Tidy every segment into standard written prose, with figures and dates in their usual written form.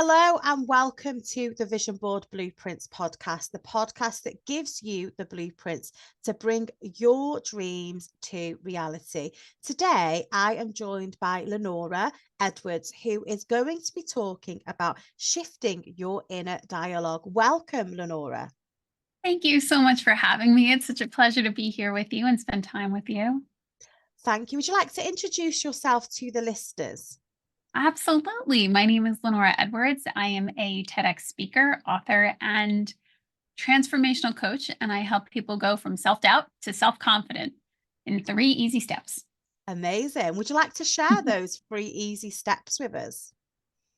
Hello and welcome to the Vision Board Blueprints podcast, the podcast that gives you the blueprints to bring your dreams to reality. Today, I am joined by Lenora Edwards, who is going to be talking about shifting your inner dialogue. Welcome, Lenora. Thank you so much for having me. It's such a pleasure to be here with you and spend time with you. Thank you. Would you like to introduce yourself to the listeners? Absolutely. My name is Lenora Edwards. I am a TEDx speaker, author, and transformational coach, and I help people go from self doubt to self confident in 3 easy steps. Amazing. Would you like to share those 3 easy steps with us?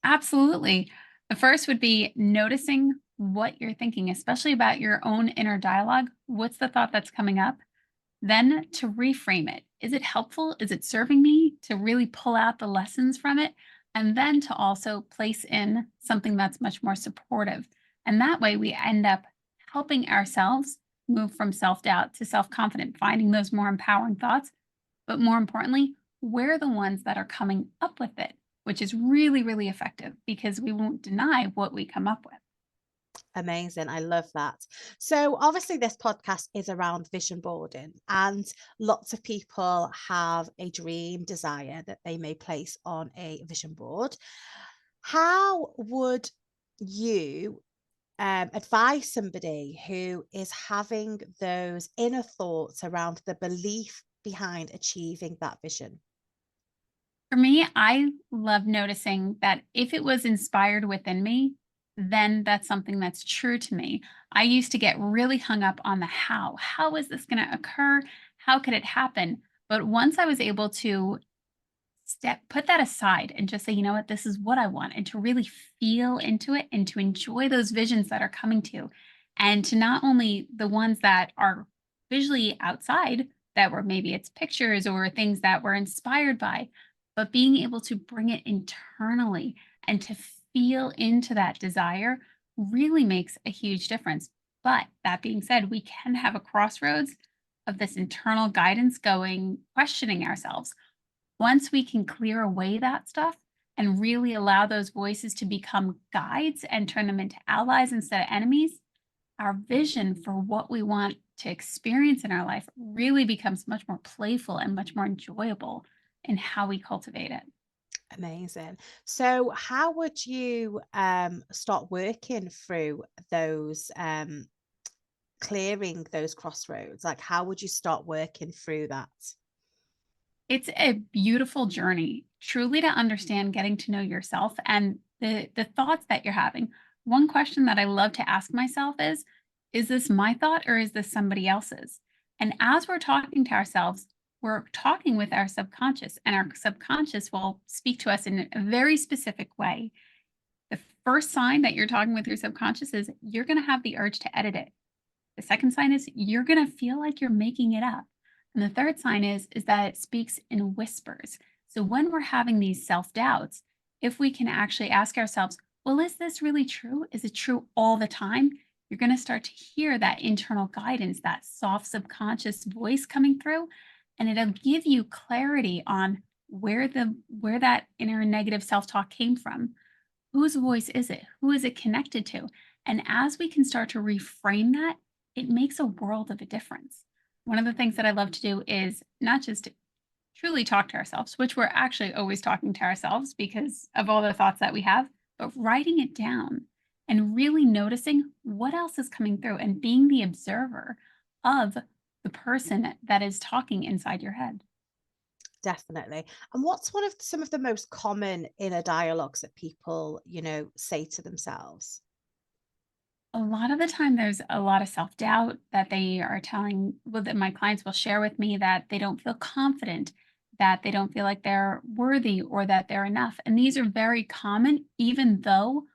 Absolutely. The first would be noticing what you're thinking, especially about your own inner dialogue. What's the thought that's coming up? Then to reframe it. Is it helpful? Is it serving me? To really pull out the lessons from it. And then to also place in something that's much more supportive. And that way we end up helping ourselves move from self doubt to self confident, finding those more empowering thoughts. But more importantly, we're the ones that are coming up with it, which is really, really effective because we won't deny what we come up with. Amazing. I love that. So, obviously, this podcast is around vision boarding, and lots of people have a dream desire that they may place on a vision board. How would you advise somebody who is having those inner thoughts around the belief behind achieving that vision? For me, I love noticing that if it was inspired within me, then that's something that's true to me. I used to get really hung up on the how. How is this going to occur? How could it happen? But once I was able to put that aside and just say, you know what, this is what I want, and to really feel into it and to enjoy those visions that are coming to you, and to not only the ones that are visually outside, that were maybe it's pictures or things that were inspired by, but being able to bring it internally and to feel into that desire really makes a huge difference. But that being said, we can have a crossroads of this internal guidance going, questioning ourselves. Once we can clear away that stuff and really allow those voices to become guides and turn them into allies instead of enemies, our vision for what we want to experience in our life really becomes much more playful and much more enjoyable in how we cultivate it. Amazing. So, how would you start working through those clearing those crossroads? Like, how would you start working through that? It's a beautiful journey, truly, to understand getting to know yourself and the thoughts that you're having. One question that I love to ask myself is this my thought or is this somebody else's? And as we're talking to ourselves, we're talking with our subconscious, and our subconscious will speak to us in a very specific way. The first sign that you're talking with your subconscious is you're going to have the urge to edit it. The second sign is you're going to feel like you're making it up. And the third sign is that it speaks in whispers. So when we're having these self-doubts, if we can actually ask ourselves, well, is this really true? Is it true all the time? You're going to start to hear that internal guidance, that soft subconscious voice coming through, and it'll give you clarity on where that inner negative self-talk came from. Whose voice is it? Who is it connected to? And as we can start to reframe that, it makes a world of a difference. One of the things that I love to do is not just truly talk to ourselves, which we're actually always talking to ourselves because of all the thoughts that we have, but writing it down and really noticing what else is coming through and being the observer of the person that is talking inside your head. Definitely. And what's one of some of the most common inner dialogues that people, say to themselves? A lot of the time, there's a lot of self doubt that they are telling, well, that my clients will share with me that they don't feel confident, that they don't feel like they're worthy or that they're enough. And these are very common, even though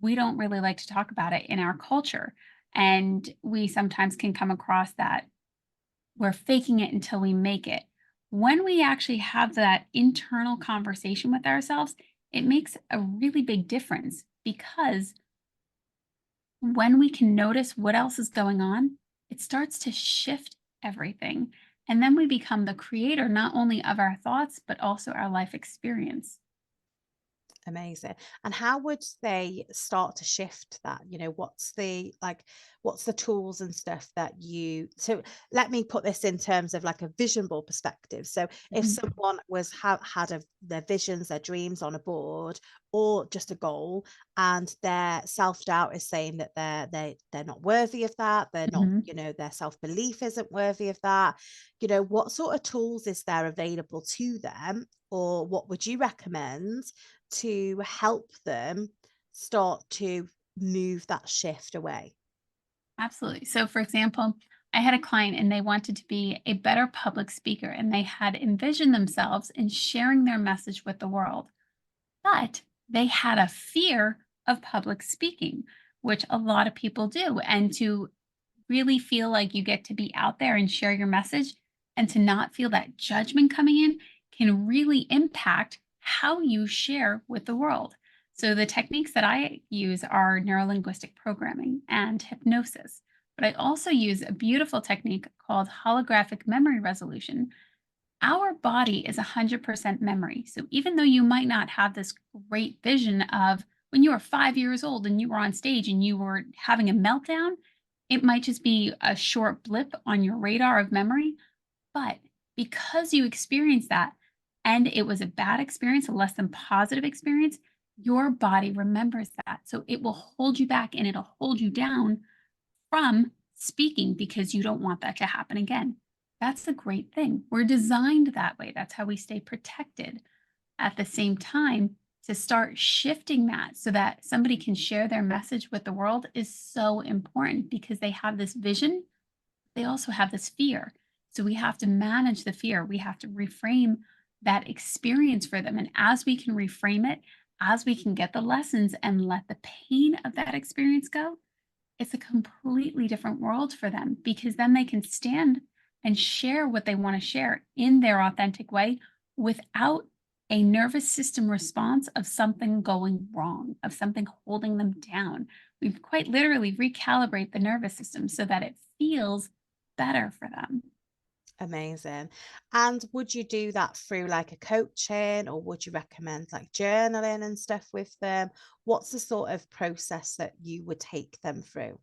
we don't really like to talk about it in our culture. And we sometimes can come across that we're faking it until we make it. When we actually have that internal conversation with ourselves, it makes a really big difference because when we can notice what else is going on, it starts to shift everything. And then we become the creator not only of our thoughts, but also our life experience. Amazing. And how would they start to shift that? What's the tools and stuff that so let me put this in terms of like a vision board perspective. So if Mhm. someone their visions, their dreams on a board, or just a goal, and their self-doubt is saying that they're not worthy of that, they're not, Mhm. their self-belief isn't worthy of that, what sort of tools is there available to them, or what would you recommend to help them start to move that shift away? Absolutely. So, for example, I had a client and they wanted to be a better public speaker and they had envisioned themselves in sharing their message with the world. But they had a fear of public speaking, which a lot of people do. And to really feel like you get to be out there and share your message and to not feel that judgment coming in can really impact how you share with the world. So, the techniques that I use are neurolinguistic programming and hypnosis. But I also use a beautiful technique called holographic memory resolution. Our body is 100% memory. So even though you might not have this great vision of when you were 5 years old and you were on stage and you were having a meltdown, it might just be a short blip on your radar of memory. But because you experienced that and it was a bad experience, a less than positive experience, your body remembers that. So it will hold you back and it'll hold you down from speaking because you don't want that to happen again. That's a great thing. We're designed that way. That's how we stay protected. At the same time, to start shifting that so that somebody can share their message with the world is so important because they have this vision, they also have this fear. So we have to manage the fear. We have to reframe that experience for them. And as we can reframe it, as we can get the lessons and let the pain of that experience go, it's a completely different world for them because then they can stand and share what they want to share in their authentic way without a nervous system response of something going wrong, of something holding them down. We quite literally recalibrate the nervous system so that it feels better for them. Amazing. And would you do that through like a coaching, or would you recommend like journaling and stuff with them? What's the sort of process that you would take them through?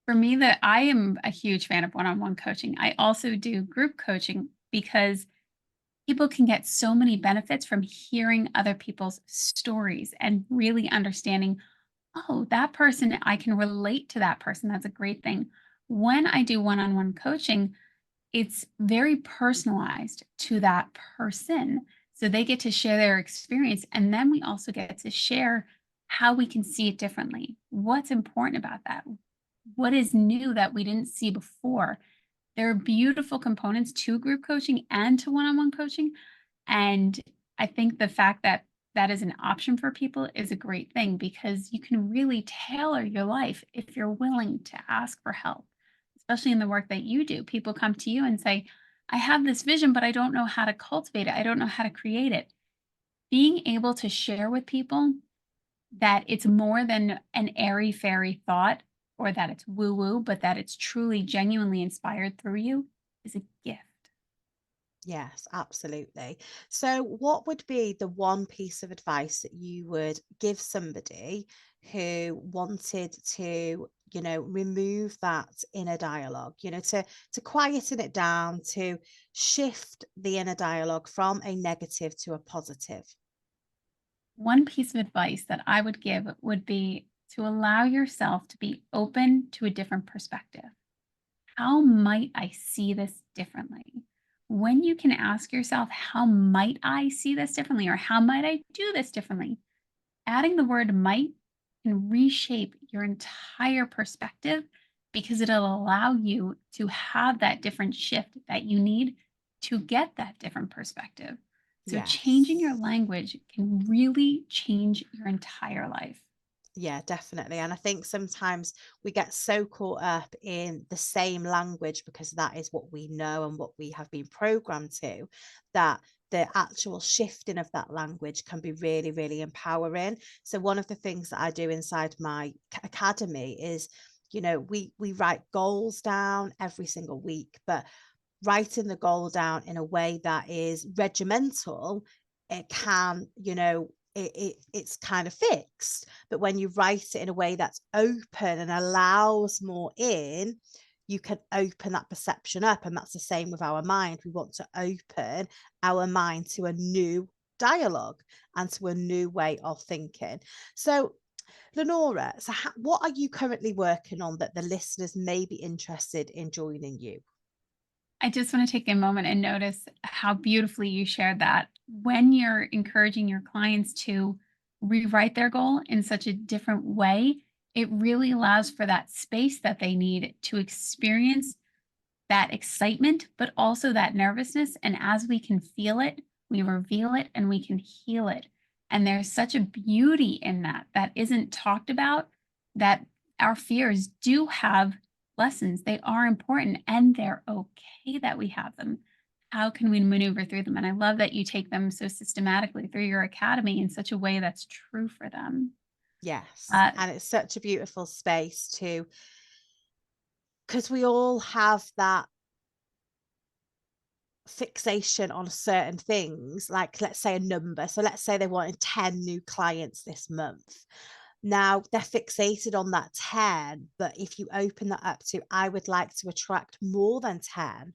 For me, that I am a huge fan of one-on-one coaching. I also do group coaching because people can get so many benefits from hearing other people's stories and really understanding, oh, that person, I can relate to that person. That's a great thing. When I do one on one coaching, it's very personalized to that person. So they get to share their experience. And then we also get to share how we can see it differently. What's important about that? What is new that we didn't see before? There are beautiful components to group coaching and to one on one coaching. And I think the fact that that is an option for people is a great thing because you can really tailor your life if you're willing to ask for help, especially in the work that you do. People come to you and say, I have this vision, but I don't know how to cultivate it. I don't know how to create it. Being able to share with people that it's more than an airy fairy thought or that it's woo woo, but that it's truly genuinely inspired through you is a gift. Yes, absolutely. So, what would be the one piece of advice that you would give somebody who wanted to, remove that inner dialogue, to quieten it down, to shift the inner dialogue from a negative to a positive? One piece of advice that I would give would be to allow yourself to be open to a different perspective. How might I see this differently? When you can ask yourself, how might I see this differently? Or how might I do this differently? Adding the word might can reshape your entire perspective because it'll allow you to have that different shift that you need to get that different perspective. So, changing your Yes. language can really change your entire life. Yeah, definitely. And I think sometimes we get so caught up in the same language because that is what we know and what we have been programmed to, that the actual shifting of that language can be really, really empowering. So one of the things that I do inside my academy is, we write goals down every single week, but writing the goal down in a way that is regimental, it can, it's kind of fixed. But when you write it in a way that's open and allows more in, you can open that perception up. And that's the same with our mind. We want to open our mind to a new dialogue and to a new way of thinking. So Lenora, so what are you currently working on that the listeners may be interested in joining you? I just want to take a moment and notice how beautifully you shared that. When you're encouraging your clients to rewrite their goal in such a different way, it really allows for that space that they need to experience that excitement, but also that nervousness. And as we can feel it, we reveal it and we can heal it. And there's such a beauty in that that isn't talked about, that our fears do have lessons. They are important and they're okay that we have them. How can we maneuver through them? And I love that you take them so systematically through your academy in such a way that's true for them. Yes. Uh, And it's such a beautiful space too, because we all have that fixation on certain things, like let's say a number. So let's say they wanted 10 new clients this month. Now they're fixated on that 10, but if you open that up to, I would like to attract more than 10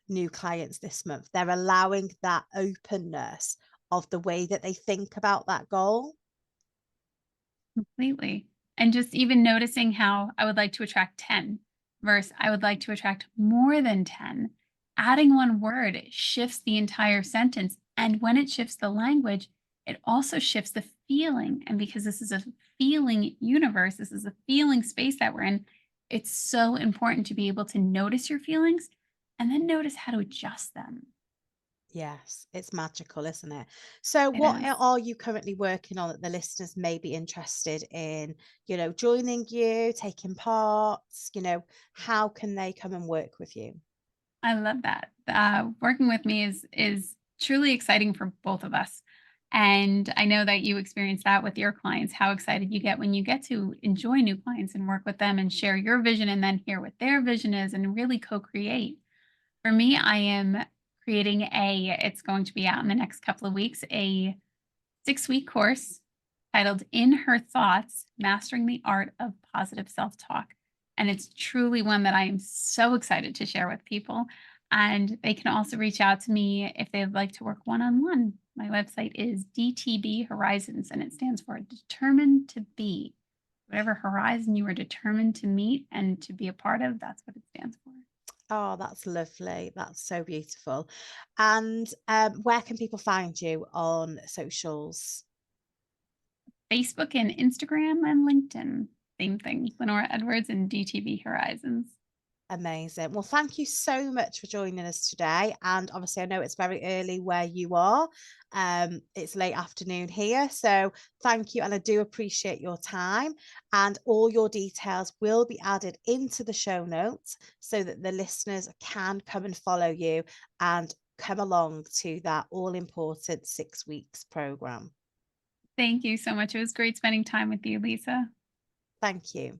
new clients this month, they're allowing that openness of the way that they think about that goal. Completely. And just even noticing how I would like to attract 10 versus I would like to attract more than 10. Adding one word shifts the entire sentence. And when it shifts the language, it also shifts the feeling. And because this is a feeling universe, this is a feeling space that we're in, it's so important to be able to notice your feelings and then notice how to adjust them. Yes, it's magical, isn't it? So, It what is. are you currently working on that the listeners may be interested in, joining you, taking parts? How can they come and work with you? I love that. Working with me is truly exciting for both of us. And I know that you experience that with your clients, how excited you get when you get to enjoy new clients and work with them and share your vision and then hear what their vision is and really co-create. For me, I am creating it's going to be out in the next couple of weeks, a 6-week course titled In Her Thoughts Mastering the Art of Positive Self Talk. And it's truly one that I am so excited to share with people. And they can also reach out to me if they'd like to work one on one. My website is DTB Horizons, and it stands for Determined to Be. Whatever horizon you are determined to meet and to be a part of, that's what it stands for. Oh, that's lovely. That's so beautiful. And where can people find you on socials? Facebook and Instagram and LinkedIn. Same thing. Lenora Edwards and DTB Horizons. Amazing. Well, thank you so much for joining us today. And obviously, I know it's very early where you are. It's late afternoon here. So thank you. And I do appreciate your time. And all your details will be added into the show notes so that the listeners can come and follow you and come along to that all important 6 weeks program. Thank you so much. It was great spending time with you, Lisa. Thank you.